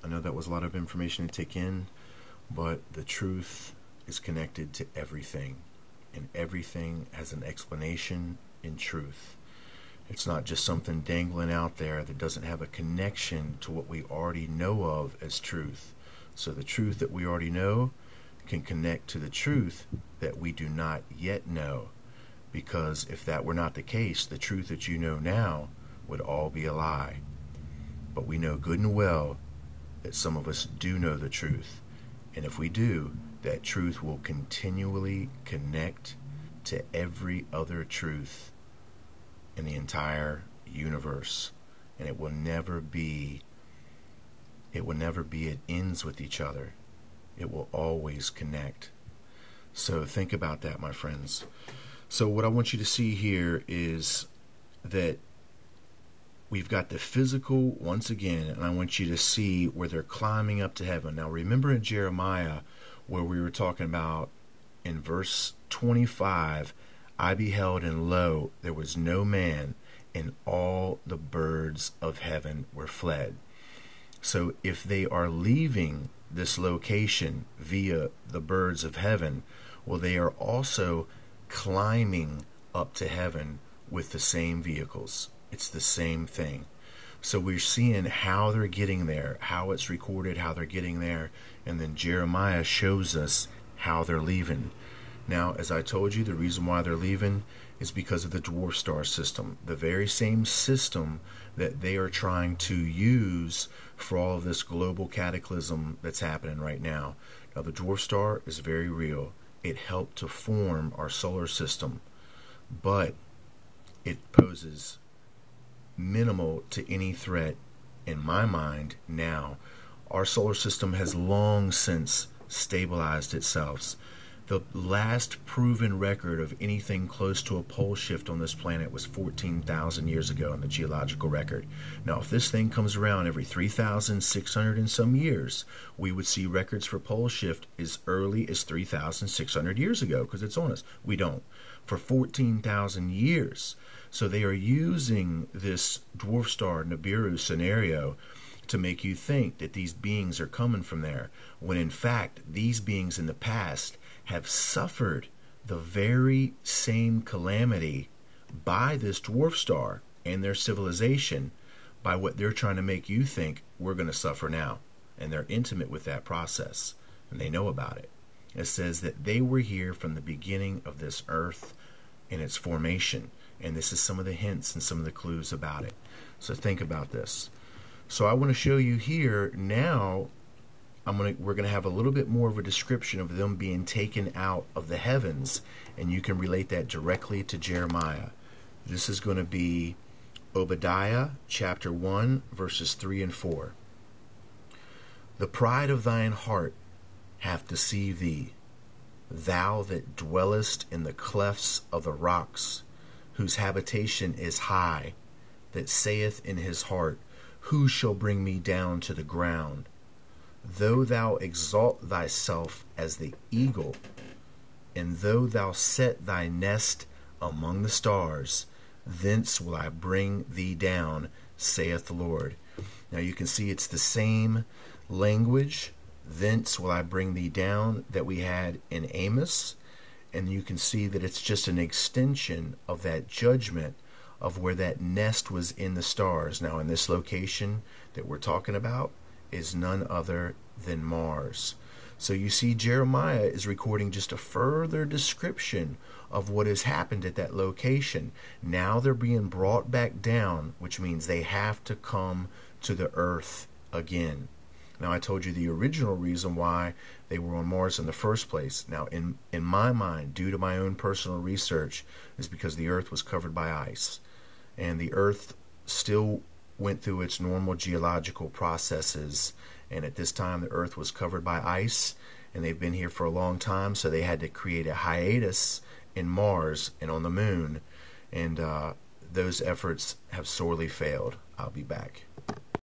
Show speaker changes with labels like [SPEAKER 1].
[SPEAKER 1] I know that was a lot of information to take in, but the truth is connected to everything, and everything has an explanation in truth. It's not just something dangling out there that doesn't have a connection to what we already know of as truth. So the truth that we already know can connect to the truth that we do not yet know. Because if that were not the case, the truth that you know now would all be a lie. But we know good and well that some of us do know the truth. And if we do, that truth will continually connect to every other truth in the entire universe. And it will never be it ends with each other. It will always connect. So think about that, my friends. So what I want you to see here is that we've got the physical once again, and I want you to see where they're climbing up to heaven. Now remember in Jeremiah where we were talking about in verse 25, I beheld and lo, there was no man, and all the birds of heaven were fled. So if they are leaving this location via the birds of heaven, well, they are also climbing up to heaven with the same vehicles. It's the same thing. So we're seeing how they're getting there, how it's recorded, how they're getting there, and then Jeremiah shows us how they're leaving. Now, as I told you, the reason why they're leaving is because of the dwarf star system, the very same system that they are trying to use for all of this global cataclysm that's happening right now. Now, the dwarf star is very real. It helped to form our solar system, but it poses minimal to any threat in my mind now. Our solar system has long since stabilized itself. The last proven record of anything close to a pole shift on this planet was 14,000 years ago in the geological record. Now, if this thing comes around every 3,600 and some years, we would see records for pole shift as early as 3,600 years ago because it's on us. We don't. For 14,000 years. So they are using this dwarf star Nibiru scenario to make you think that these beings are coming from there, when in fact these beings in the past have suffered the very same calamity by this dwarf star and their civilization by what they're trying to make you think we're going to suffer now. And they're intimate with that process, and they know about it. It says that they were here from the beginning of this earth in its formation, and this is some of the hints and some of the clues about it. So think about this. So I want to show you here now. We're going to have a little bit more of a description of them being taken out of the heavens, and you can relate that directly to Jeremiah. This is going to be Obadiah chapter 1 verses 3 and 4. The pride of thine heart hath deceived thee, thou that dwellest in the clefts of the rocks, whose habitation is high, that saith in his heart, who shall bring me down to the ground? Though thou exalt thyself as the eagle, and though thou set thy nest among the stars, thence will I bring thee down, saith the Lord. Now you can see it's the same language, thence will I bring thee down, that we had in Amos, and you can see that it's just an extension of that judgment of where that nest was in the stars. Now in this location that we're talking about is none other than Mars. So you see Jeremiah is recording just a further description of what has happened at that location. Now they're being brought back down, which means they have to come to the earth again. Now I told you the original reason why they were on Mars in the first place. Now in my mind, due to my own personal research, is because the earth was covered by ice. And the earth still went through its normal geological processes, and at this time the earth was covered by ice, and they've been here for a long time, so they had to create a hiatus in Mars and on the moon, and those efforts have sorely failed. I'll be back.